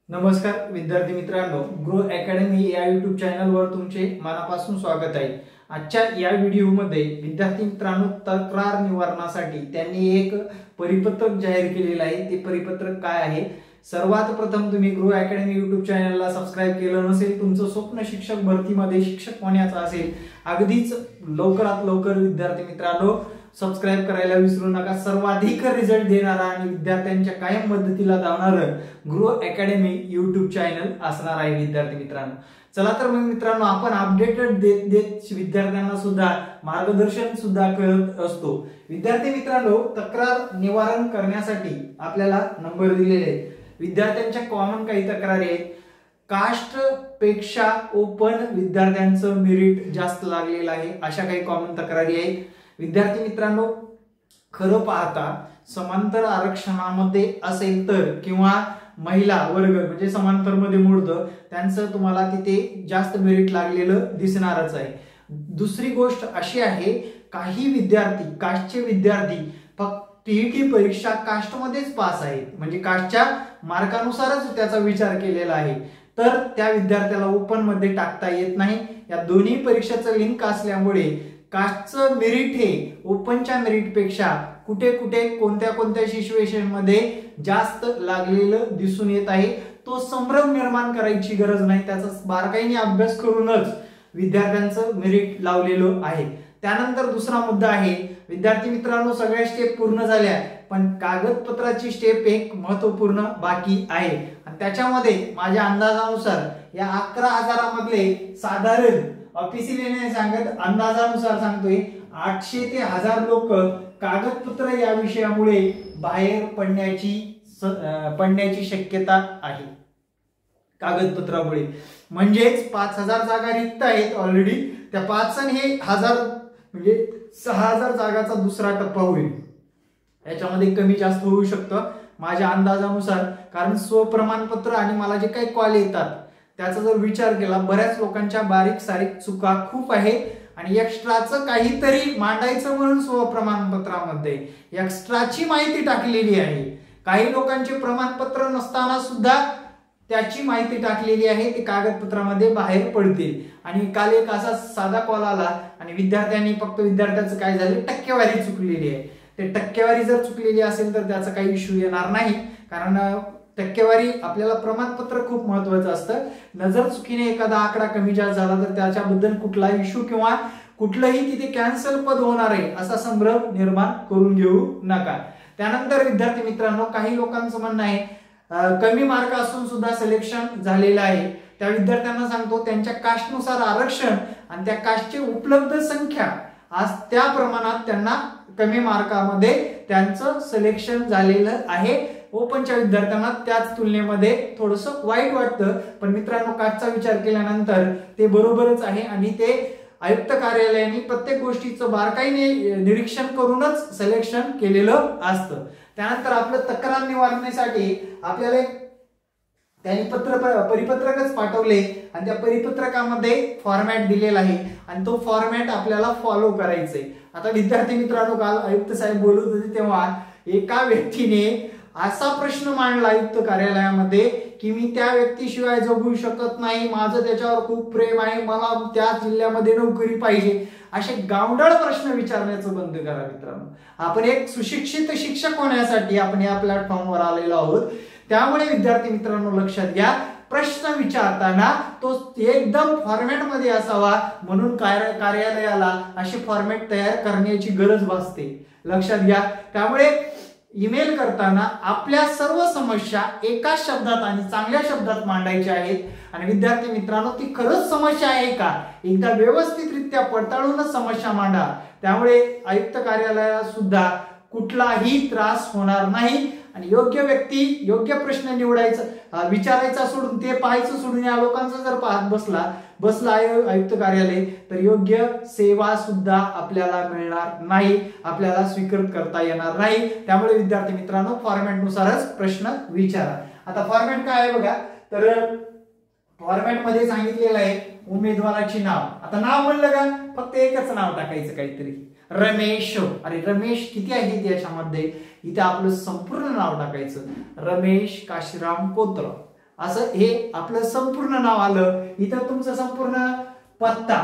नमस्कार विद्यार्थी मित्रांनो, ग्रो अकॅडमी या यूट्यूब चॅनलवर तुमचे मनापासून स्वागत आहे। आजच्या या व्हिडिओमध्ये विद्यार्थी मित्रांनो, तक्रार निवारणासाठी त्यांनी एक परिपत्रक जाहीर केलेलं आहे। ते परिपत्रक काय आहे? सर्वात प्रथम तुम्ही ग्रो अकॅडमी यूट्यूब चॅनलला सबस्क्राइब केलं नसेल, तुमचं स्वप्न शिक्षक भरतीमध्ये शिक्षक होण्याचं असेल, अगदीच लवकरात लवकर विद्यार्थी मित्रांनो सबस्क्राइब करायला विसरू नका। सर्वाधिक रिझल्ट देणारा आणि विद्यार्थ्यांच्या कायम मदतीला धावणारं ग्रो अकॅडमी यूट्यूब चॅनल असणार आहे विद्यार्थी मित्रांनो। चला तर मग मित्रांनो, आपण अपडेटेड देत विद्यार्थ्यांना सुद्धा मार्गदर्शन सुद्धा करत असतो। विद्यार्थी मित्रांनो, तक्रार निवारण करण्यासाठी आपल्याला नंबर दिलेले आहेत। विद्यार्थ्यांच्या कॉमन काही तक्रारी आहेत। कास्ट पेक्षा ओपन विद्यार्थ्यांचं मेरिट जास्त लागलेलं आहे, अशा काही कॉमन तक्रारी आहेत। विद्यार्थी मित्रांनो, खरं पाहता समांतर आरक्षणामध्ये असेल तर किंवा महिला वर्ग म्हणजे समांतर मध्ये मोडतं त्यांचं तुम्हाला तिथे जास्त मेरिट लागलेलं दिसणारच आहे। दुसरी गोष्ट अशी आहे, काही विद्यार्थी कास्टचे विद्यार्थी फक्त टीईटी परीक्षा कास्ट मध्येच पास आहेत, म्हणजे कास्टच्या मार्कानुसारच त्याचा विचार केलेला आहे, तर त्या विद्यार्थ्याला ओपन मध्ये टाकता येत नाही। या दोन्ही परीक्षेचं लिंक असल्यामुळे कास्टचं मेरिट हे ओपनच्या मेरिट पेक्षा कुठे कुठे कोणत्या कोणत्या सिच्युएशन मध्ये जास्त लागलेलं दिसून येत आहे। तो संभ्रम निर्माण करायची गरज नाही, त्याचा बारकाईने अभ्यास करूनच विद्यार्थ्यांचं मेरिट लावलेलं आहे। त्यानंतर दुसरा मुद्दा आहे, विद्यार्थी मित्रांनो, सगळ्या स्टेप पूर्ण झाल्या पण कागदपत्राची स्टेप एक महत्त्वपूर्ण बाकी आहे आणि त्याच्यामध्ये माझ्या अंदाजानुसार या 11,000 मधले साधारण ऑफिशियली सांगत अंदाजानुसार सांगतोय 800 ते 1000 लोक कागदपत्र या विषयामुळे बाहेर पडण्याची शक्यता आहे कागदपत्रामुळे। म्हणजेच 5000 जागा रिक्त आहेत ऑलरेडी, त्या 5 आणि हे 1000 म्हणजे 6000 जागाचा दुसरा टप्पा होईल। याच्यामध्ये कमी जास्त होऊ शकतं माझ्या अंदाजानुसार, कारण स्वप्रमाणपत्र आणि मला जे काही कॉल येतात त्याचा जर विचार केला, बऱ्याच लोकांच्या बारीक सारीक चुका खूप आहे आणि एक्स्ट्राचं काहीतरी मांडायचं म्हणून स्वप्रमाणपत्रामध्ये एक्स्ट्राची माहिती टाकलेली आहे। काही लोकांचे प्रमाणपत्र नसताना सुद्धा त्याची माहिती टाकलेली आहे, ती कागदपत्रामध्ये बाहेर पडतील। आणि काल एक असा साधा कॉल आला आणि विद्यार्थ्यांनी फक्त विद्यार्थ्याचं काय झालं, टक्केवारी चुकलेली आहे। ते टक्केवारी जर चुकलेली असेल तर त्याचा काही इश्यू येणार नाही, कारण टक्केवारी आपल्याला प्रमाणपत्र खूप महत्वाचं असतं। नजर चुकीने एखादा आकडा कमी जास्त झाला तर त्याच्याबद्दल कुठला इश्यू किंवा कुठलंही तिथे कॅन्सल पद होणार आहे असा संभ्रम निर्माण करून घेऊ नका। त्यानंतर विद्यार्थी मित्रांनो, काही लोकांचं म्हणणं आहे कमी मार्क असून सुद्धा सिलेक्शन झालेलं आहे, त्या विद्यार्थ्यांना सांगतो त्यांच्या कास्टनुसार आरक्षण आणि त्या कास्टची उपलब्ध संख्या आज त्या प्रमाणात त्यांना कमी मार्कामध्ये त्यांचं सिलेक्शन झालेलं आहे। ओपनच्या विद्यार्थ्यांना त्याच तुलनेमध्ये थोडंसं वाईट वाटतं, पण मित्रांनो कास्टचा विचार केल्यानंतर ते बरोबरच आहे आणि ते आयुक्त कार्यालयाने प्रत्येक गोष्टीचं बारकाईने निरीक्षण करूनच सिलेक्शन केलेलं असतं। त्यानंतर आपलं तक्रार निवारणासाठी आपल्याला त्यांनी परिपत्रकच पाठवले आणि त्या परिपत्रकामध्ये फॉर्मॅट दिलेला आहे आणि तो फॉर्मॅट आपल्याला फॉलो करायचंय। आता विद्यार्थी मित्रांनो, काल आयुक्त साहेब बोलत होते तेव्हा एका व्यक्तीने असा प्रश्न मांडला आयुक्त कार्यालयामध्ये की मी त्या व्यक्तीशिवाय जगू शकत नाही, माझं त्याच्यावर खूप प्रेम आहे, मला त्या जिल्ह्यामध्ये नोकरी पाहिजे, असे गावंढळ प्रश्न विचारण्याचं बंद करा मित्रांनो। आपण एक सुशिक्षित शिक्षक होण्यासाठी आपण या प्लॅटफॉर्मवर आलेलो आहोत, त्यामुळे विद्यार्थी मित्रांनो लक्षात घ्या, प्रश्न विचारताना तो एकदम फॉर्मॅट मध्ये असावा, म्हणून कार्यालयाला असे फॉर्मॅट तयार करण्याची गरज भासते, लक्षात घ्या। त्यामुळे ईमेल करताना आपल्या सर्व समस्या एका शब्दात आणि चांगल्या शब्दात मांडायच्या आहेत आणि विद्यार्थी मित्रांनो, ती खरंच समस्या आहे का एकदा व्यवस्थितरित्या पडताळूनच समस्या मांडा, त्यामुळे आयुक्त कार्यालयाला सुद्धा कुठलाही त्रास होणार नाही आणि योग्य व्यक्ती योग्य प्रश्न निवडायचा विचारायचा सोडून ते पाहायचं सोडून या लोकांचा जर पाहत बसला आयुक्त कार्यालय तर योग्य सेवा सुद्धा आपल्याला मिळणार नाही, आपल्याला स्वीकृत करता येणार नाही। त्यामुळे विद्यार्थी मित्रांनो, फॉर्मॅट नुसारच प्रश्न विचारा। आता फॉर्मॅट काय आहे बघा, तर फॉर्मॅट मध्ये सांगितलेलं आहे उमेदवाराची नाव। आता नाव म्हणलं का फक्त एकच नाव टाकायचं, काहीतरी रमेश। अरे रमेश किती आहेत याच्यामध्ये, इथे आपलं संपूर्ण नाव टाकायचं, रमेश काशीराम कोत्र। असं हे आपलं संपूर्ण नाव आलं. इथं तुमचं संपूर्ण पत्ता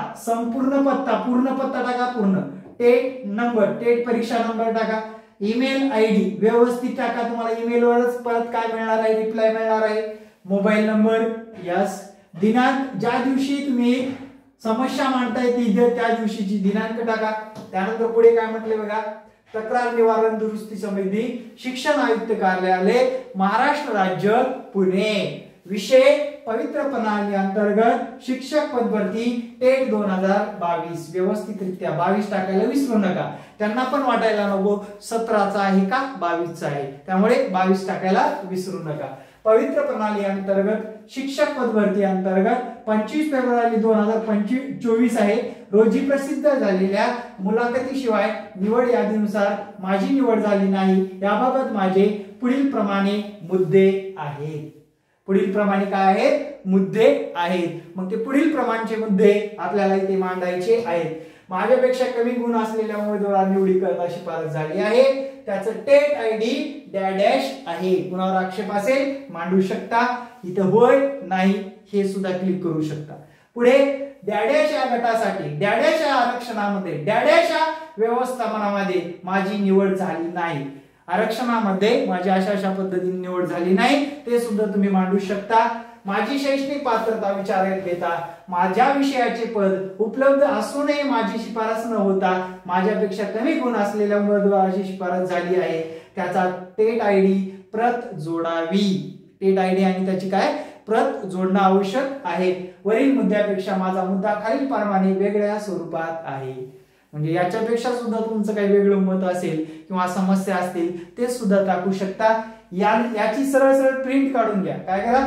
पूर्ण पत्ता टाका, पूर्ण टेट नंबर, टेट परीक्षा नंबर टाका, ईमेल आयडी व्यवस्थित टाका. तुम्हाला ईमेलवरच परत काय मिळणार आहे, रिप्लाय मिळणार आहे. मोबाईल नंबर यस, दिनांक ज्या दिवशी तुम्ही समस्या मांडताय त्या दिवशीची दिनांक टाका. त्यानंतर पुढे काय म्हटले बघा, तक्रार निवारण दुरुस्ती समिती, शिक्षण आयुक्त कार्यालय, महाराष्ट्र राज्य, पुणे. विषय पवित्र प्रणाली अंतर्गत शिक्षक पद भरती टेट 2022. व्यवस्थितरित्या 22 टाकायला विसरू नका. त्यांना पण वाटायला नको 17चा आहे का 22चा आहे, त्यामुळे 22 टाकायला विसरू नका. पवित्र प्रणाली अंतर्गत शिक्षक पद भरती अंतर्गत 25 फेब्रुवारी 2024 आहे रोजी प्रसिद्ध झालेल्या मुलाखतीशिवाय निवड यादीनुसार माझी निवड झाली नाही. याबाबत माझे पुढील प्रमाणे मुद्दे आहेत. पुढील प्रमाणे काय आहेत, मुद्दे आहेत. मग ते पुढील प्रमाणचे मुद्दे आपल्याला इथे मांडायचे आहेत. माझ्यापेक्षा कमी गुण असलेल्या उमेदवार निवडीकरता शिफारस झाली आहे. त्याचं टेट आयडी डॅश आहे. कुणावर आक्षेप असेल मांडू शकता. इथं होय नाही हे सुद्धा क्लिक करू शकता. पुढे डॅश या गटासाठी, डॅश या आरक्षणामध्ये, डॅश या व्यवस्थापनामध्ये माझी निवड झाली नाही. आरक्षणामध्ये माझी अशा पद्धतीने निवड झाली नाही ते सुद्धा तुम्ही मांडू शकता. माझी शैक्षणिक पात्रता विचारात घेता माझ्या विषयाचे पद उपलब्ध असूनही माझी शिफारस न होता माझ्यापेक्षा कमी गुण असलेल्या उमेदवाराची शिफारस झाली आहे. त्याचा टेट आयडी प्रत जोडावी. टेट आयडी आणि त्याची काय प्रत जोडणं आवश्यक आहे. वरील मुद्द्यापेक्षा माझा मुद्दा खालील प्रमाणे वेगळ्या स्वरूपात आहे. म्हणजे याच्यापेक्षा सुद्धा तुमचं काही वेगळं मत असेल किंवा समस्या असतील ते सुद्धा टाकू शकता. याची सरळ प्रिंट काढून घ्या. काय करा,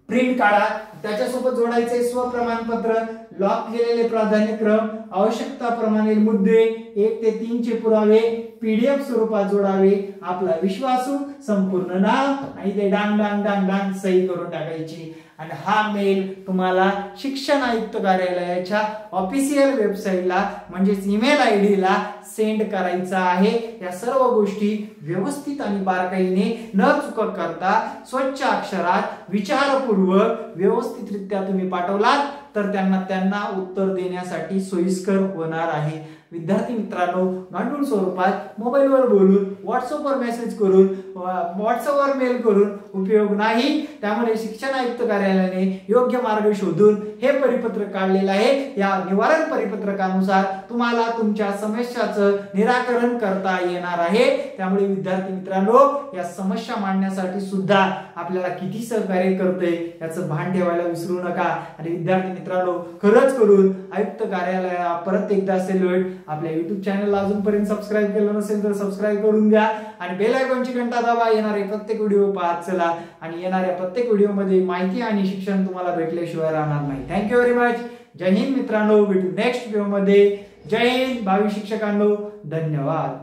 प्रिंट काढा. त्याच्यासोबत जोडायचे स्वप्रमाणपत्र, लॉक केलेले प्राधान्यक्रम, आवश्यकताप्रमाणे मुद्दे 1 ते 3 चे पुरावे पीडीएफ स्वरूपात जोडावे. आपला विश्वासू संपूर्ण नाव आणि ते डांग सही करून टाकायची. आणि हा मेल तुम्हाला शिक्षण आयुक्त कार्यालयाच्या ऑफिशियल वेबसाईटला म्हणजेच ईमेल आयडीला सेंड करायचा आहे. या सर्व गोष्टी व्यवस्थित आणि बारकाईने न चुक करता स्वच्छ अक्षरात विचारपूर्वक व्यवस्थितरित्या तुम्ही पाठवलात तर त्यांना उत्तर देण्यासाठी सोयीस्कर होणार आहे. विद्यार्थी मित्रांनो, गांडूळ स्वरूपात मोबाईलवर बोलून, व्हॉट्सअपवर मेसेज करून, व्हॉट्सअपवर मेल करून उपयोग नाही. त्यामुळे शिक्षण आयुक्त कार्यालयाने योग्य मार्ग शोधून हे परिपत्रक काढलेलं आहे. या निवारण परिपत्रकानुसार तुम्हाला तुमच्या समस्याचं निराकरण करता येणार आहे. त्यामुळे विद्यार्थी मित्रांनो, या समस्या मांडण्यासाठी सुद्धा आपल्याला किती सहकार्य करते याचं भान ठेवायला विसरू नका. आणि विद्यार्थी मित्रांनो, खरंच करून आयुक्त कार्यालयाला परत एकदा सेल्यूट. आपल्या YouTube चॅनलला अजूनपर्यंत सबस्क्राईब केलं नसेल तर सबस्क्राईब करून घ्या आणि बेल आयकॉनची घंटा दाबा. येणारे प्रत्येक व्हिडिओ पाहत चला आणि येणाऱ्या प्रत्येक व्हिडिओमध्ये माहिती आणि शिक्षण तुम्हाला भेटल्याशिवाय राहणार नाही. Thank you very much. जय हिंद मित्रांनो. भेटू नेक्स्ट व्हिडिओमध्ये. जय हिंद भावी शिक्षकांनो. धन्यवाद.